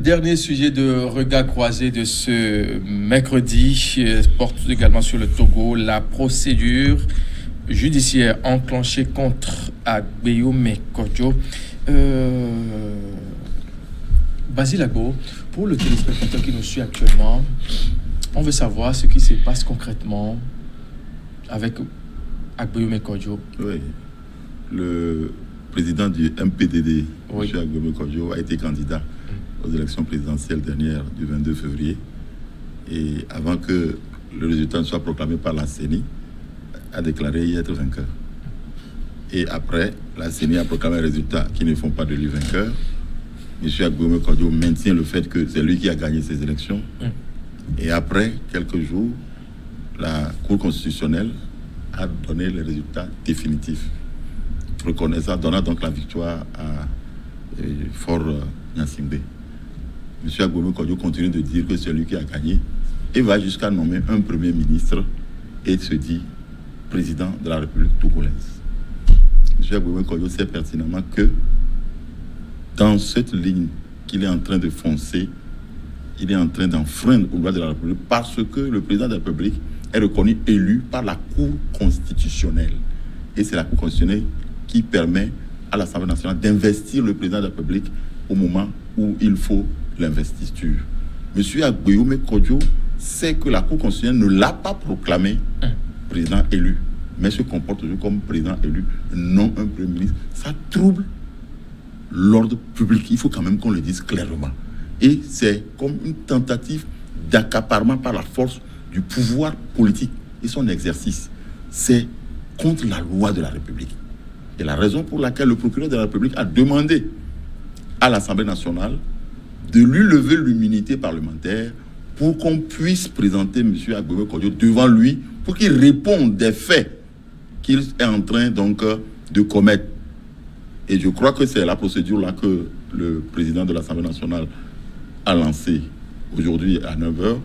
dernier sujet de regard croisé de ce mercredi porte également sur le Togo. La procédure judiciaire enclenchée contre Agbeyome Kodjo. Basile Agbo, pour le téléspectateur qui nous suit actuellement, on veut savoir ce qui se passe concrètement avec Agbeyome Kodjo. Oui, le président du MPDD, Oui. M. Agbeyome Kodjo, a été candidat aux élections présidentielles dernières du 22 février. Et avant que le résultat ne soit proclamé par la CENI, a déclaré y être vainqueur. Et après, la CENI a proclamé un résultat qui ne font pas de lui vainqueur. M. Agbeyome Kodjo maintient le fait que c'est lui qui a gagné ces élections. Et après quelques jours, la Cour constitutionnelle a donné les résultats définitifs, reconnaissant, donnant donc la victoire à Fort Gnassingbé. M. Agbeyome Kodjo continue de dire que c'est lui qui a gagné et va jusqu'à nommer un premier ministre et se dit président de la République togolaise. M. Agbeyome Kodjo sait pertinemment que dans cette ligne qu'il est en train de foncer, il est en train d'enfreindre aux lois de la République parce que le président de la République est reconnu élu par la Cour constitutionnelle. Et c'est la Cour constitutionnelle qui permet à l'Assemblée nationale d'investir le président de la République au moment où il faut l'investiture. M. Agbeyome Kodjo sait que la Cour constitutionnelle ne l'a pas proclamé président élu, mais se comporte toujours comme président élu, non un premier ministre. Ça trouble l'ordre public. Il faut quand même qu'on le dise clairement. Et c'est comme une tentative d'accaparement par la force du pouvoir politique et son exercice. C'est contre la loi de la République. Et la raison pour laquelle le procureur de la République a demandé à l'Assemblée nationale de lui lever l'immunité parlementaire pour qu'on puisse présenter M. Agbeyome Kodjo devant lui pour qu'il réponde des faits qu'il est en train donc de commettre. Et je crois que c'est la procédure là que le président de l'Assemblée nationale a lancée aujourd'hui à 9h.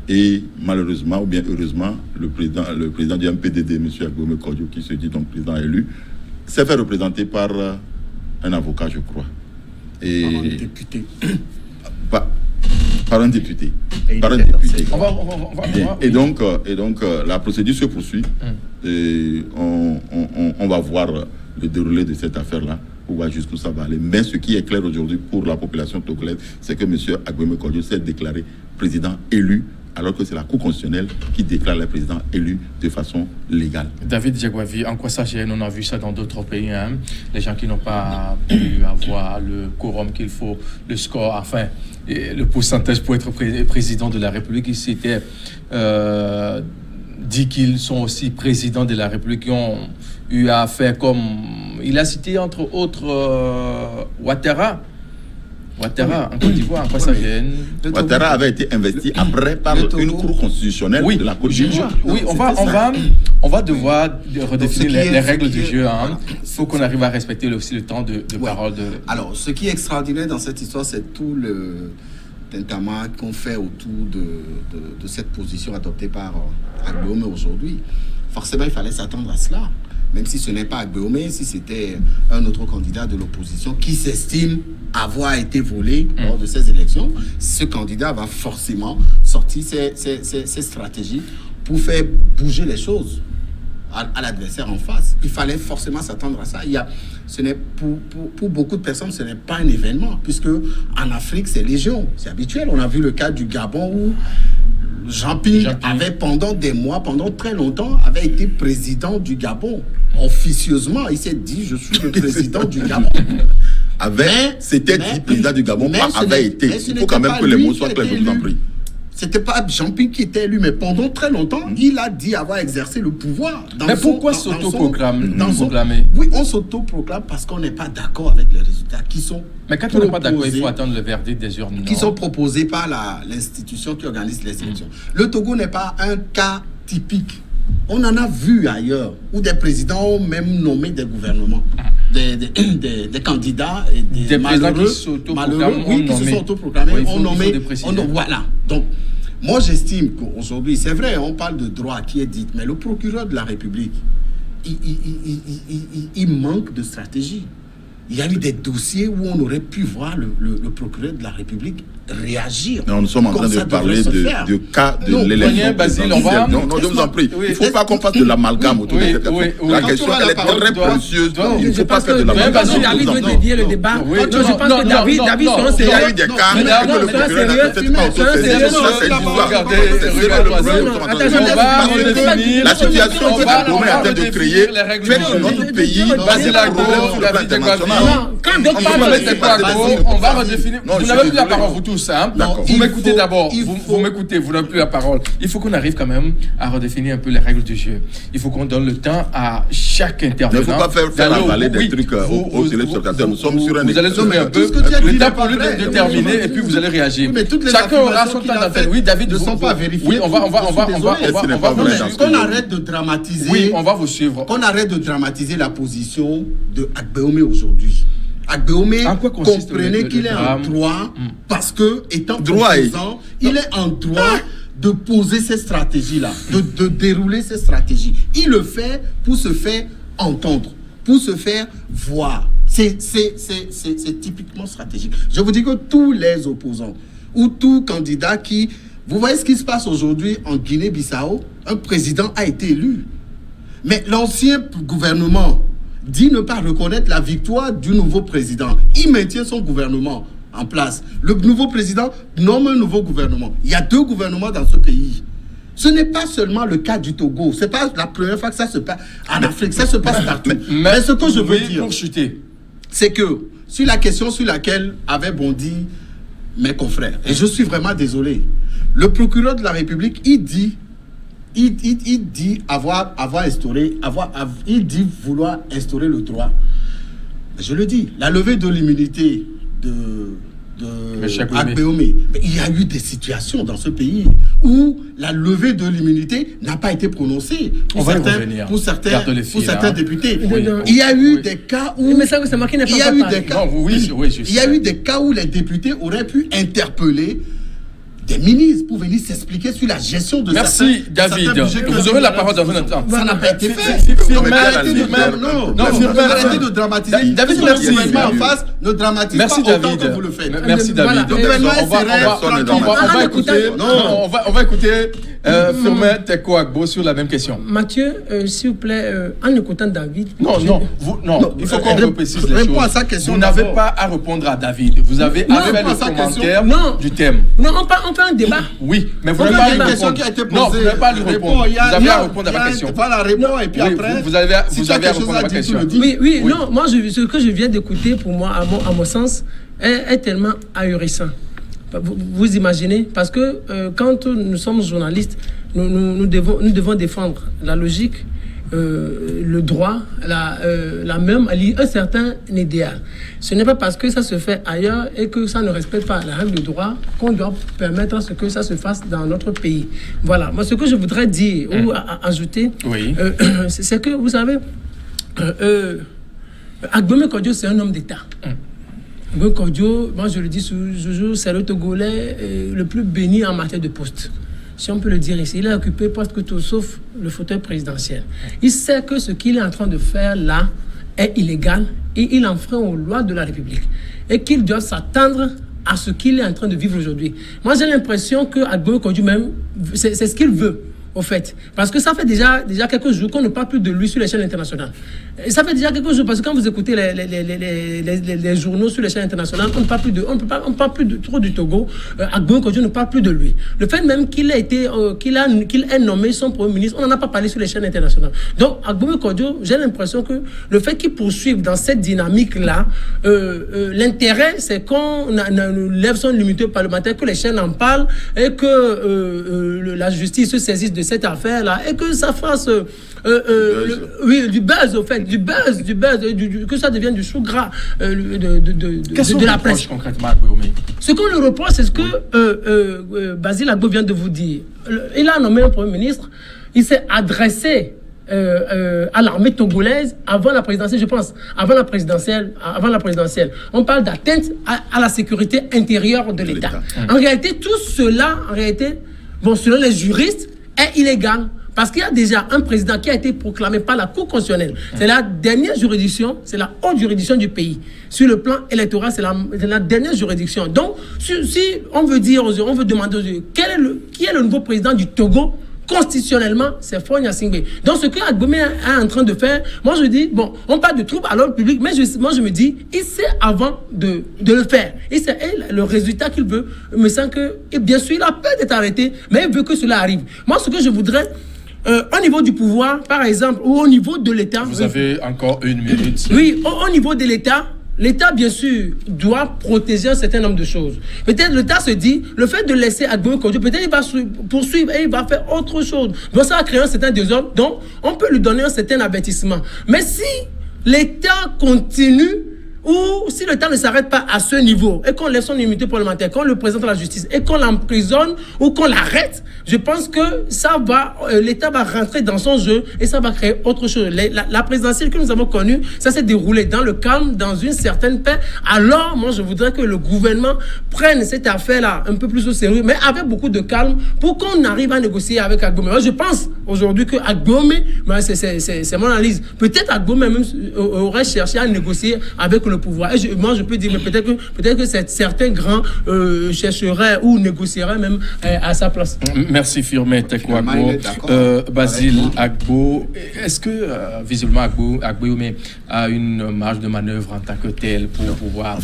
Et malheureusement, ou bien heureusement, le président du MPDD, M. Agbeyome Kodjo, qui se dit donc président élu, s'est fait représenter par un avocat, je crois. Et par un député. Par un député. Et donc, la procédure se poursuit. Et on va voir le déroulé de cette affaire-là, pour voir jusqu'où ça va aller. Mais ce qui est clair aujourd'hui pour la population togolaise, c'est que M. Agbeyome Kodjo s'est déclaré président élu, alors que c'est la Cour constitutionnelle qui déclare le président élu de fason légale. David Diagwavi, en quoi ça gêne? On a vu ça dans d'autres pays. Les gens qui n'ont pas pu avoir le quorum qu'il faut, le score, enfin, le pourcentage pour être président de la République. Ils s'étaient dit qu'ils sont aussi présidents de la République, qui ont eu à faire comme... Il a cité entre autres Ouattara en Côte d'Ivoire, en quoi ça gêne? Ouattara avait été investi après par une cour constitutionnelle de la Côte d'Ivoire. Oui, on va devoir redéfinir les règles du jeu. Il faut qu'on arrive à respecter aussi le temps de parole. Alors, ce qui est extraordinaire dans cette histoire, c'est tout le tintamarre qu'on fait autour de cette position adoptée par Agbeyome aujourd'hui. Forcément, il fallait s'attendre à cela. Même si ce n'est pas Agbeyome, si c'était un autre candidat de l'opposition qui s'estime avoir été volé lors de ces élections, ce candidat va forcément sortir ses stratégies pour faire bouger les choses à l'adversaire en face. Il fallait forcément s'attendre à ça. Pour beaucoup de personnes, ce n'est pas un événement, puisque en Afrique, c'est légion, c'est habituel. On a vu le cas du Gabon où Jean-Pierre avait pendant des mois, pendant très longtemps, avait été président du Gabon. Officieusement, il s'est dit, je suis le président du Gabon. C'était dit président du Gabon, pas avait été. Il faut quand même que les mots soient clairs, je vous en prie. C'était pas Jean-Pierre qui était élu, mais pendant très longtemps, il a dit avoir exercé le pouvoir. Mais pourquoi s'autoproclamer? Oui, on s'autoproclame parce qu'on n'est pas d'accord avec les résultats qui sont... Mais quand on n'est pas d'accord, il faut attendre le verdict des urnes. Qui sont proposés par l'institution qui organise les élections. Le Togo n'est pas un cas typique. On en a vu ailleurs, où des présidents ont même nommé des gouvernements, des candidats, et des malheureux, qui se sont autoproclamés, ont nommé, voilà. Donc, moi j'estime qu'aujourd'hui, c'est vrai, on parle de droit qui est dit, mais le procureur de la République, il manque de stratégie. il y a eu des dossiers où on aurait pu voir le procureur de la République réagir. Non, nous sommes en train de parler de cas de l'élection présidentielle. Non, je vous en prie. Il ne faut pas qu'on fasse de l'amalgame autour de cette question. La question, elle est très précieuse. Il ne faut pas faire de l'amalgame. David veut dédier le débat. Je pense que David sera sérieux. Il y a eu des cas, mais le procureur n'accepte pas autour. La situation que Agbomey est en train de créer fait que notre pays va se problème sur le plan international. On va redéfinir. Vous n'avez plus la parole, vous tous. Vous m'écoutez d'abord. Vous m'écoutez, vous n'avez plus la parole. Il faut qu'on arrive quand même à redéfinir un peu les règles du jeu. Il faut qu'on donne le temps à chaque intervenant. Il ne faut pas faire avaler des trucs aux téléspectateurs. Nous sommes sur un Vous allez zoomer un peu. Le temps pour lui de terminer et puis vous allez réagir. Chacun aura son temps d'antenne. Oui, David, ne sont pas vérifiés. Oui, on va vous suivre. Qu'on arrête de dramatiser. Oui, on va vous suivre. Qu'on arrête de dramatiser la position de Agbomey aujourd'hui. Agbomey comprenait qu'il est en droit parce que, étant président, il est en droit de poser ces stratégies-là, de dérouler ces stratégies. Il le fait pour se faire entendre, pour se faire voir. C'est typiquement stratégique. Je vous dis que tous les opposants ou tout candidat qui... Vous voyez ce qui se passe aujourd'hui en Guinée-Bissau? Un président a été élu. Mais l'ancien gouvernement dit ne pas reconnaître la victoire du nouveau président. Il maintient son gouvernement en place. Le nouveau président nomme un nouveau gouvernement. Il y a 2 gouvernements dans ce pays. Ce n'est pas seulement le cas du Togo. Ce n'est pas la première fois que ça se passe en Afrique. Ça se passe partout. Mais ce que je veux dire, c'est que sur la question sur laquelle avaient bondi mes confrères, et je suis vraiment désolé, le procureur de la République, il dit il dit vouloir instaurer le droit. Je le dis, la levée de l'immunité de Agbomey. Il y a eu des situations dans ce pays où la levée de l'immunité n'a pas été prononcée pour certains députés. Il y a eu des cas où il y a eu des cas où les députés auraient pu interpeller des ministres pour venir s'expliquer sur la gestion de Merci David. Vous aurez la parole dans un instant. Ça n'a pas été fait. Arrêtez de dramatiser. David, merci. En face, ne dramatisez pas autant que vous le faites. Merci David. On va écouter Firmin Teko Agbo sur la même question. Mathieu, s'il vous plaît, en écoutant David. Non, il faut qu'on reprécise les choses. À sa question. Vous n'avez pas à répondre à David. Vous avez à faire le commentaire du thème. Non, on fait un débat. Oui, mais vous n'avez pas à lui répondre. Non, vous n'avez pas à lui répondre. Vous avez à répondre à ma question. Pas la réponse et puis après. Vous avez à répondre à ma question. Oui, non, moi, ce que je viens d'écouter, pour moi, à mon sens, est tellement ahurissant. Vous imaginez? Parce que quand nous sommes journalistes, nous devons défendre la logique, le droit, même un certain idéal. Ce n'est pas parce que ça se fait ailleurs et que ça ne respecte pas la règle du droit qu'on doit permettre à ce que ça se fasse dans notre pays. Voilà. Moi, ce que je voudrais dire ou ajouter, c'est que, vous savez, Agbomey Kodjo, c'est un homme d'État. Agbomey Kodjo, moi je le dis toujours, c'est le Togolais le plus béni en matière de poste. Si on peut le dire ici, il a occupé presque tout sauf le fauteuil présidentiel. Il sait que ce qu'il est en train de faire là est illégal et il enfreint aux lois de la République. Et qu'il doit s'attendre à ce qu'il est en train de vivre aujourd'hui. Moi, j'ai l'impression que Agbomey Kodjo même, c'est ce qu'il veut. Au fait, parce que ça fait déjà quelques jours qu'on ne parle plus de lui sur l'échelle internationale. Et ça fait déjà quelques jours parce que quand vous écoutez les journaux sur l'échelle internationale, on ne parle plus trop du Togo. Agbomey Kodjo ne parle plus de lui. Le fait même qu'il ait nommé son premier ministre, on n'en a pas parlé sur l'échelle internationale. Donc Agbomey Kodjo, j'ai l'impression que le fait qu'il poursuive dans cette dynamique-là, l'intérêt c'est qu'on lève son immunité parlementaire, que les chaînes en parlent et que la justice se saisisse de cette affaire-là et que ça fasse du buzz, au fait, du buzz, que ça devienne du chou gras de la presse. Concrètement, ce qu'on le reproche, c'est ce que Basile Agbo vient de vous dire. Il a nommé un Premier ministre, il s'est adressé à l'armée togolaise avant la présidentielle, je pense, avant la présidentielle. On parle d'atteinte à la sécurité intérieure de l'État. En réalité, tout cela, selon les juristes, est illégal. Parce qu'il y a déjà un président qui a été proclamé par la Cour constitutionnelle. C'est la dernière juridiction, c'est la haute juridiction du pays. Sur le plan électoral, c'est la dernière juridiction. Donc, si on veut dire, on veut demander aux yeux, qui est le nouveau président du Togo? Constitutionnellement, c'est Faure Gnassingbé. Donc, ce que Agbomé est en train de faire, moi je dis, bon, on parle de troubles à l'ordre public, mais moi je me dis, il sait avant de le faire. Il sait le résultat qu'il veut. Il me semble que, et bien sûr, il a peur d'être arrêté, mais il veut que cela arrive. Moi, ce que je voudrais, au niveau du pouvoir, par exemple, ou au niveau de l'État. Vous avez encore 1 minute. Oui, au niveau de l'État. L'État, bien sûr, doit protéger un certain nombre de choses. Peut-être l'État se dit, le fait de laisser Agbomé Kodjo, peut-être il va poursuivre et il va faire autre chose. Donc ça va créer un certain désordre. Donc, on peut lui donner un certain avertissement. Mais si l'État continue, ou si l'État ne s'arrête pas à ce niveau, et qu'on laisse son immunité parlementaire, qu'on le présente à la justice, et qu'on l'emprisonne, ou qu'on l'arrête, je pense que l'État va rentrer dans son jeu, et ça va créer autre chose. La présidentielle que nous avons connue, ça s'est déroulé dans le calme, dans une certaine paix. Alors, moi, je voudrais que le gouvernement prenne cette affaire-là un peu plus au sérieux, mais avec beaucoup de calme, pour qu'on arrive à négocier avec Agbomé. Moi, je pense aujourd'hui que Agbomé, c'est mon analyse, peut-être Agbomé même aurait cherché à négocier avec le pouvoir. Et moi, je peux dire, mais peut-être que certains grands chercheraient ou négocieraient même à sa place. Merci Firmin Tekou Agbo. Basile Agbo, est-ce que visiblement Agbomé a une marge de manœuvre en tant que tel pour pouvoir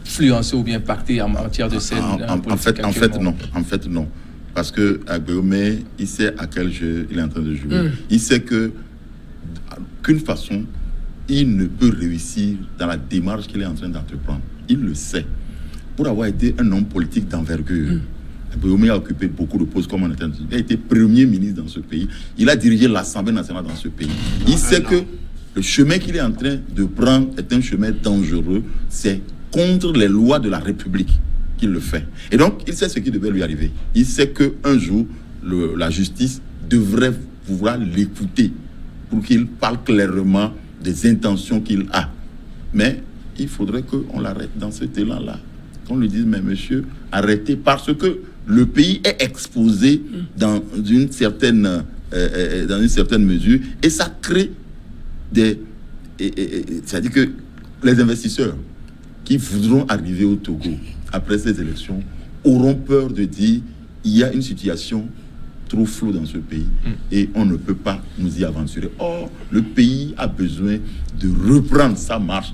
influencer ou bien impacter en matière de scène en fait, non. Parce que Agbomé, il sait à quel jeu il est en train de jouer. Il sait qu'une façon, il ne peut réussir dans la démarche qu'il est en train d'entreprendre. Il le sait. Pour avoir été un homme politique d'envergure, Agbomé a occupé beaucoup de postes, comme on était dit. Il a été premier ministre dans ce pays. Il a dirigé l'Assemblée nationale dans ce pays. Il sait que le chemin qu'il est en train de prendre est un chemin dangereux. C'est contre les lois de la République qu'il le fait. Et donc, il sait ce qui devait lui arriver. Il sait qu'un jour, la justice devrait pouvoir l'écouter pour qu'il parle clairement des intentions qu'il a. Mais il faudrait qu'on l'arrête dans cet élan-là. Qu'on lui dise, mais monsieur, arrêtez, parce que le pays est exposé dans une certaine mesure, et ça crée c'est-à-dire que les investisseurs qui voudront arriver au Togo après ces élections auront peur de dire, il y a une situation trop flou dans ce pays et on ne peut pas nous y aventurer. Or, le pays a besoin de reprendre sa marche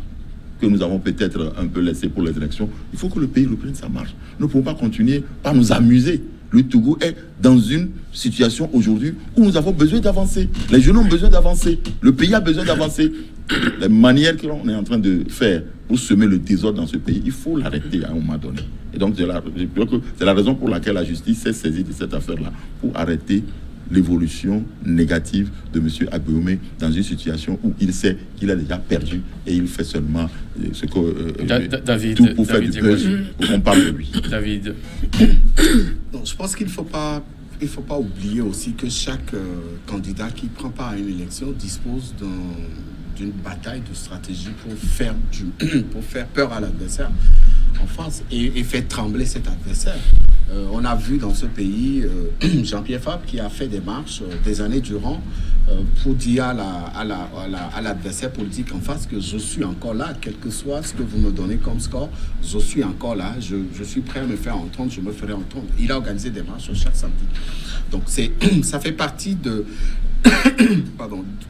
que nous avons peut-être un peu laissée pour les élections. Il faut que le pays reprenne sa marche. Nous ne pouvons pas continuer par nous amuser. Le Togo est dans une situation aujourd'hui où nous avons besoin d'avancer. Les jeunes ont besoin d'avancer. Le pays a besoin d'avancer. Les manières qu'on est en train de faire pour semer le désordre dans ce pays, il faut l'arrêter à un moment donné. Et donc, c'est la raison pour laquelle la justice s'est saisie de cette affaire-là, pour arrêter l'évolution négative de M. Agbomé dans une situation où il sait qu'il a déjà perdu et il fait seulement ce que tout pour faire du buzz, pour qu'on parle de lui. David. Donc, je pense qu'il ne faut pas oublier aussi que chaque candidat qui prend part à une élection dispose d'une bataille de stratégie pour faire peur à l'adversaire en face et faire trembler cet adversaire. On a vu dans ce pays Jean-Pierre Fabre qui a fait des marches des années durant pour dire à l'adversaire politique en face que je suis encore là, quel que soit ce que vous me donnez comme score, je suis encore là, je suis prêt à me faire entendre, je me ferai entendre. Il a organisé des marches chaque samedi. Donc ça fait partie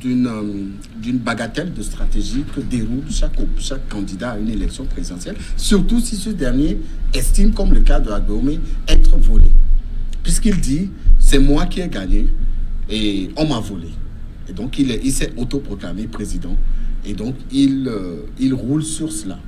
d'une bagatelle de stratégie que déroule chaque candidat à une élection présidentielle, surtout si ce dernier estime, comme le cas de Agbomé, être volé. Puisqu'il dit, c'est moi qui ai gagné et on m'a volé. Et donc il s'est autoproclamé président et donc il roule sur cela.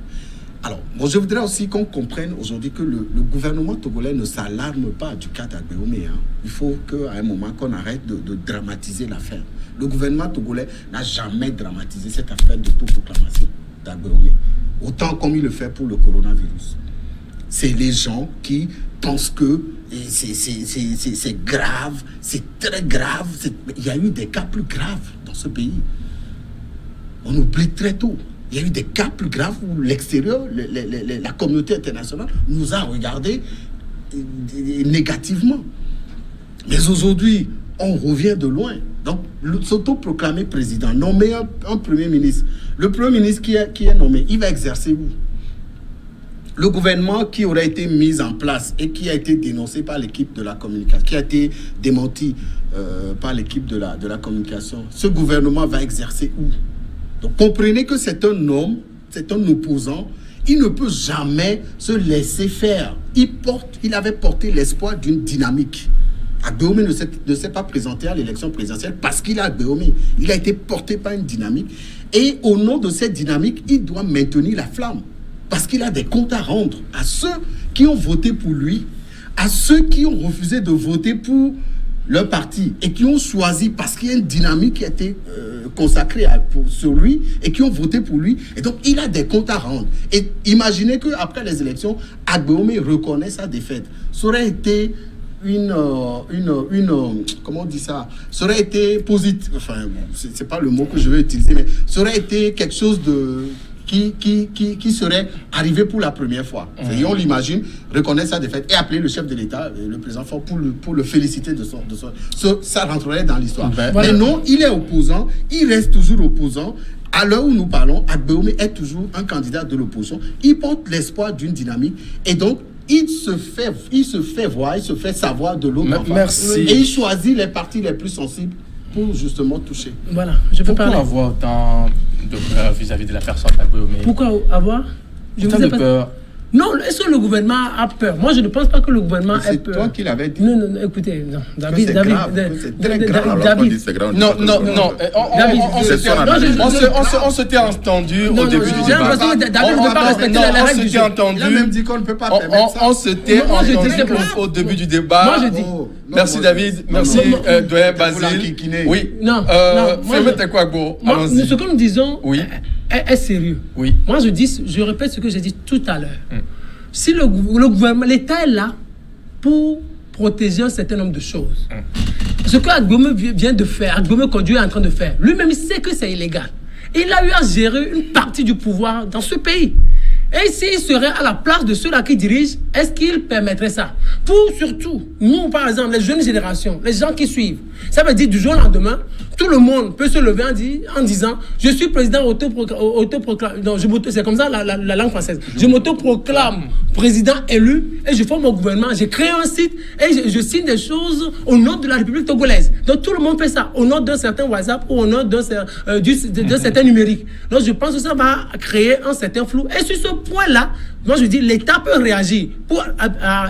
Alors, bon, je voudrais aussi qu'on comprenne aujourd'hui que le gouvernement togolais ne s'alarme pas du cas d'Agbomé. Il faut qu'à un moment qu'on arrête de dramatiser l'affaire. Le gouvernement togolais n'a jamais dramatisé cette affaire d'autoproclamation d'Agbomé, autant comme il le fait pour le coronavirus. C'est les gens qui pensent que c'est grave, c'est très grave. Il y a eu des cas plus graves dans ce pays. On oublie très tôt. Il y a eu des cas plus graves où l'extérieur, la communauté internationale nous a regardés négativement. Mais aujourd'hui, on revient de loin. Donc, s'autoproclamer président, nommer un premier ministre. Le premier ministre qui est nommé, il va exercer où? Le gouvernement qui aurait été mis en place et qui a été dénoncé par l'équipe de la communication, qui a été démenti par l'équipe de la communication, ce gouvernement va exercer où? Donc, comprenez que c'est un homme, c'est un opposant. Il ne peut jamais se laisser faire. Il avait porté l'espoir d'une dynamique. Agbeome ne s'est pas présenté à l'élection présidentielle parce qu'il a Agbeome. Il a été porté par une dynamique. Et au nom de cette dynamique, il doit maintenir la flamme. Parce qu'il a des comptes à rendre à ceux qui ont voté pour lui, à ceux qui ont refusé de voter pour leur parti et qui ont choisi parce qu'il y a une dynamique qui a été consacrée sur lui et qui ont voté pour lui. Et donc, il a des comptes à rendre. Et imaginez qu'après les élections, Agbeome reconnaît sa défaite. Ça aurait été comment on dit ça? Ça aurait été positif. Enfin, c'est pas le mot que je vais utiliser, mais ça aurait été quelque chose de... Qui serait arrivé pour la première fois. Et on l'imagine, reconnaître sa défaite et appeler le chef de l'État, le président Faure, pour le féliciter de son... Ça rentrerait dans l'histoire. Mais non, il est opposant, il reste toujours opposant. À l'heure où nous parlons, Agbeome est toujours un candidat de l'opposition. Il porte l'espoir d'une dynamique et donc il se fait voir, il se fait savoir de l'autre. Merci. Et il choisit les parties les plus sensibles pour justement toucher. Voilà, je peux parler. Pourquoi avoir autant de peur vis-à-vis de la personne d'Agbeome? Pourquoi avoir? Autant de peur. Non, est-ce que le gouvernement a peur? Moi, je ne pense pas que le gouvernement ait peur. C'est toi qui l'avais dit. Non, écoutez, non. David, c'est très grave. David. Non. On s'était entendu au début du débat. David ne peut pas respecter la règle du jeu. Il a même dit qu'on ne peut pas permettre ça. On s'était entendu au début du débat. Moi, je dis. Merci David, merci Doyen Basile. Oui. Non. Fais-moi quoi, Gbo? Ce que nous disons est sérieux. Oui. Moi, je répète ce que j'ai dit tout à l'heure. Si le gouvernement, l'État est là pour protéger un certain nombre de choses. Ce que Agbeome vient de faire, Agbeome Kodjo est en train de faire, lui-même, il sait que c'est illégal. Il a eu à gérer une partie du pouvoir dans ce pays. Et s'il serait à la place de ceux-là qui dirigent, est-ce qu'il permettrait ça? Pour surtout, nous, par exemple, les jeunes générations, les gens qui suivent, ça veut dire du jour au lendemain, tout le monde peut se lever en disant « Je suis président autoproclamé. » C'est comme ça la langue française. Je m'autoproclame président élu et je forme mon gouvernement. J'ai créé un site et je signe des choses au nom de la République togolaise. Donc tout le monde fait ça au nom d'un certain WhatsApp ou au nom d'un certain numérique. Donc je pense que ça va créer un certain flou. Et sur ce point-là, moi je dis l'État peut réagir pour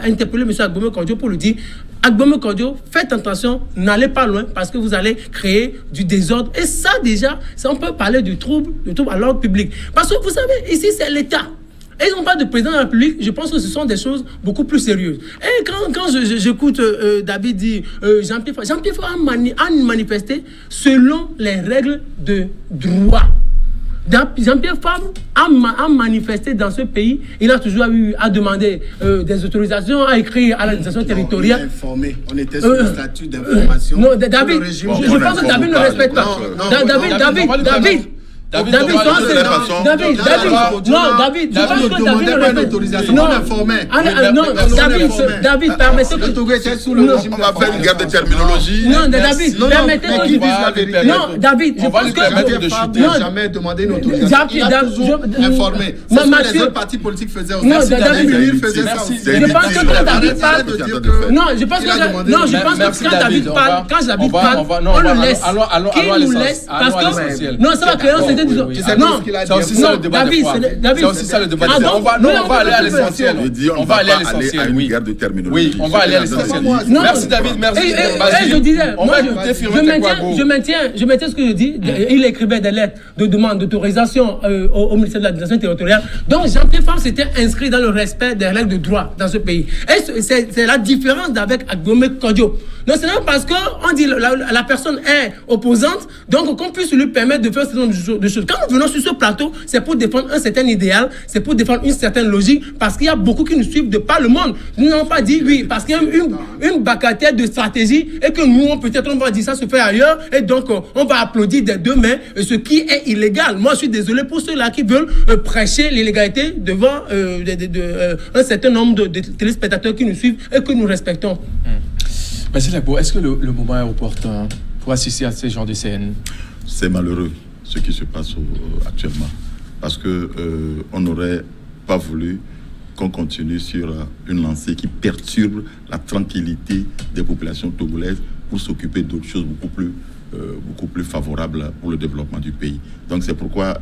interpeller M. Agbeome Kodjo pour lui dire Agbeome Kodjo, faites attention, n'allez pas loin parce que vous allez créer du désordre. Et ça déjà, on peut parler du trouble à l'ordre public. Parce que vous savez, ici c'est l'État. Et ils n'ont pas de président de la République, je pense que ce sont des choses beaucoup plus sérieuses. Et quand j'écoute David dire Jean-Pierre Faure a manifesté selon les règles de droit. Jean-Pierre Faure a manifesté dans ce pays. Il a toujours eu à demander des autorisations, à écrire à l'administration territoriale. On était sur le statut d'information. Non, David, je pense que David ne respecte pas. David, David, je pense que David ne respecte pas. David, permettez que... Le Togo était sous le régime. On va faire une guerre de terminologie. Non, David, permettez que... Non, David, je pense que... Non, jamais demandé une autorisation. Il a toujours informé. C'est ce que les autres partis politiques faisaient aussi. Non, David, il faisait ça aussi. Je pense que quand David parle... Non, je pense que quand David parle, on le laisse. Qu'il nous laisse, parce que... Non, ça va créer un certain... Non, c'est aussi ça le débat des fois. C'est aussi ça le débat des fois. On va aller à l'essentiel. On va aller à une guerre de terminologie. Oui, on va aller à l'essentiel. Merci David, merci. Je disais, on va écouter je maintiens ce que je dis. Il écrivait des lettres de demande d'autorisation au ministère de l'administration territoriale. Donc Jean-Pierre Faure s'était inscrit dans le respect des règles de droit dans ce pays. Et c'est la différence d'avec Agbeome Kodjo. Non, c'est non parce qu'on dit la personne est opposante, donc qu'on puisse lui permettre de faire ce genre de choses. Quand nous venons sur ce plateau, c'est pour défendre un certain idéal, c'est pour défendre une certaine logique, parce qu'il y a beaucoup qui nous suivent de par le monde. Nous n'avons pas dit oui, parce qu'il y a une bagatelle de stratégie, et que nous, peut-être, on va dire ça se fait ailleurs, et donc on va applaudir des deux mains ce qui est illégal. Moi, je suis désolé pour ceux-là qui veulent prêcher l'illégalité devant un certain nombre de téléspectateurs qui nous suivent et que nous respectons. Monsieur Lagbo, est-ce que le moment est opportun pour assister à ce genre de scène? C'est malheureux ce qui se passe actuellement. Parce que on n'aurait pas voulu qu'on continue sur une lancée qui perturbe la tranquillité des populations togolaises pour s'occuper d'autres choses beaucoup plus favorables pour le développement du pays. Donc c'est pourquoi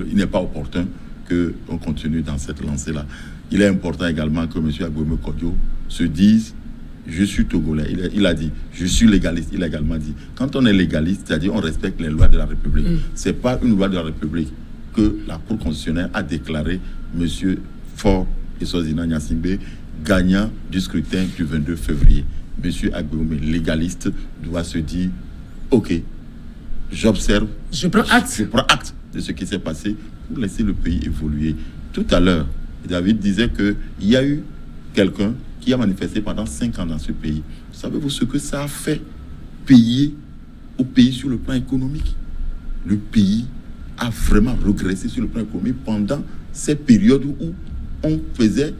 il n'est pas opportun qu'on continue dans cette lancée-là. Il est important également que M. Agbeoumé Kodjo se dise « Je suis togolais ». Il a dit « Je suis légaliste ». Il a également dit « Quand on est légaliste, c'est-à-dire on respecte les lois de la République. Ce n'est pas une loi de la République que la Cour constitutionnelle a déclaré M. Faure Eswazina Gnassingbé gagnant du scrutin du 22 février. M. Agbeoumé, légaliste, doit se dire « Ok, j'observe, Je prends acte de ce qui s'est passé pour laisser le pays évoluer. » Tout à l'heure, David disait qu'il y a eu quelqu'un qui a manifesté pendant 5 ans dans ce pays. Savez-vous ce que ça a fait payer au pays sur le plan économique? Le pays a vraiment régressé sur le plan économique pendant ces périodes où on faisait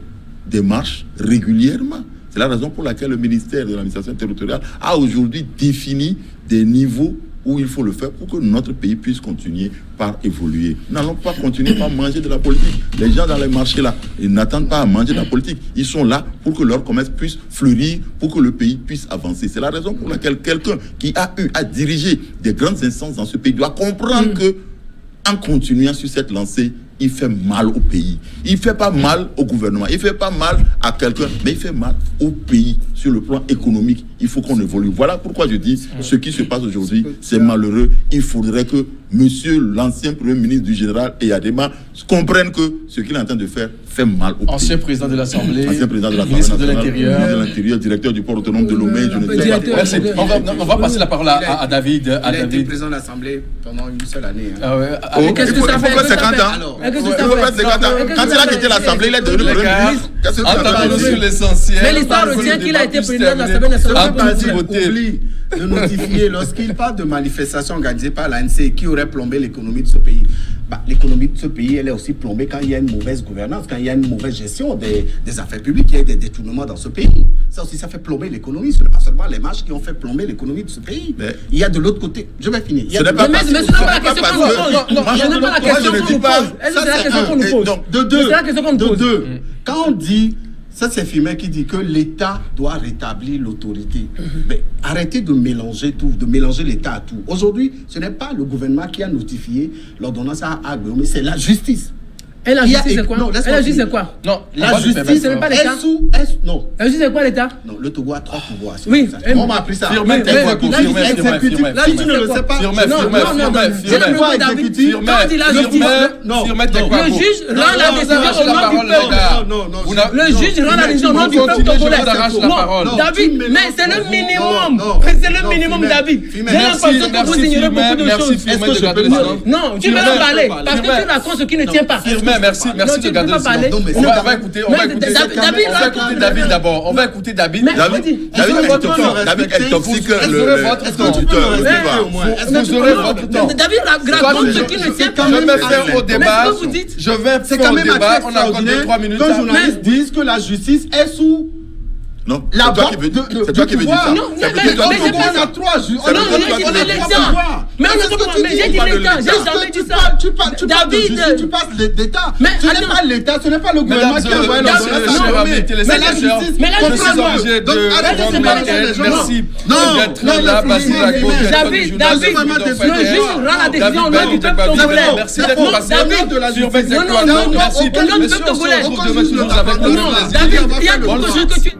des marches régulièrement. C'est la raison pour laquelle le ministère de l'administration territoriale a aujourd'hui défini des niveaux où il faut le faire pour que notre pays puisse continuer par évoluer. Nous n'allons pas continuer par manger de la politique. Les gens dans les marchés là, ils n'attendent pas à manger de la politique. Ils sont là pour que leur commerce puisse fleurir, pour que le pays puisse avancer. C'est la raison pour laquelle quelqu'un qui a eu à diriger des grandes instances dans ce pays doit comprendre que, en continuant sur cette lancée, il fait mal au pays. Il ne fait pas mal au gouvernement, il ne fait pas mal à quelqu'un, mais il fait mal au pays sur le plan économique. Il faut qu'on évolue. Voilà pourquoi je dis ce qui se passe aujourd'hui, c'est malheureux. Il faudrait que monsieur l'ancien Premier ministre du général Eyadema comprenne que ce qu'il est en train de faire fait mal au pays. Ancien président de l'Assemblée, Ancien président de l'Assemblée ministre de nationale, l'Intérieur. ministre de l'Intérieur, directeur du port autonome de Lomé, je ne sais pas. Merci. On va passer la parole à David. Il a été président de l'Assemblée pendant une seule année. Ah ouais. Oh, qu'est-ce que il faut ça fait? faire 50 ans. Alors, Il faut faire 50 ans. Quand il a quitté l'Assemblée, il est devenu Les Premier gars, ministre. Qu'est-ce que ça entendons-nous veut sur dire? l'essentiel. Mais l'histoire retient qu'il a été président de l'Assemblée nationale. Oublie de notifier lorsqu'il parle de manifestations organisées par l'ANC qui aurait plombé l'économie de ce pays. L'économie de ce pays, elle est aussi plombée quand il y a une mauvaise gouvernance, quand il y a une mauvaise gestion des affaires publiques, il y a des détournements dans ce pays. Ça aussi, ça fait plomber l'économie. Ce n'est pas seulement les marches qui ont fait plomber l'économie de ce pays. Mais il y a de l'autre côté. Je vais finir. Ce n'est pas parce que... Mais ce n'est pas la question qu'on nous pose. Ce n'est pas la question qu'on nous pose. C'est la question qu'on nous pose. De C'est la question qu'on nous pose. deux. Quand on dit... Ça, c'est Firmin qui dit que l'État doit rétablir l'autorité. Mais arrêtez de mélanger tout, de mélanger l'État à tout. Aujourd'hui, ce n'est pas le gouvernement qui a notifié l'ordonnance à Agbeoumé, c'est la justice. Et la justice, c'est quoi? Non, Et la justice, c'est quoi? Non, La justice, ce n'est pas l'État. Non. La justice, c'est quoi l'État? Non, le Togo a 3 pouvoirs. Oui. On m'a appris ça. Firmin, tes voix, Exécutif. Là, tu ne le sais pas. Firmin, Le juge rend la décision au nom du peuple. Le juge rend la décision au nom du peuple togolais. Non, David, mais c'est le minimum. C'est le minimum, David. J'ai l'impression que vous ignorez beaucoup de choses. Est-ce que je peux parler? Non, tu vas en parler. Parce que tu racontes ce qui ne tient pas. Firmin, merci de garder le silence. On va écouter David d'abord. On va écouter David. David est toxique. Vous aurez votre temps. David raconte ce qui ne tient pas. Je vais faire au débat. Je vais C'est faire quand au même débat. On a encore extraordinaire 2-3 minutes. qu'un journaliste dise que la justice est sous Non, la c'est toi banque qui veux dire de ça. Non, C'est mais plutôt toi qui veux dire on ça. a 3 juges. C'est Non, le j'ai droit dit de l'État. Mais j'ai dit l'État. J'ai jamais dit ça. Tu parles de justice, tu parles d'État. Mais Ce n'est pas l'État, ce n'est pas le gouvernement qui a envoyé l'ordonnance. Mais la justice, obligé de rendre l'antenne. Merci d'être là, Basile Agbo. David, le juge rend la décision au nom du peuple togolais. Merci d'être passé sur mes Non, étoiles. Merci. au nom du peuple togolais. Toujours avec nous. Non, David, il y a beaucoup de choses que tu...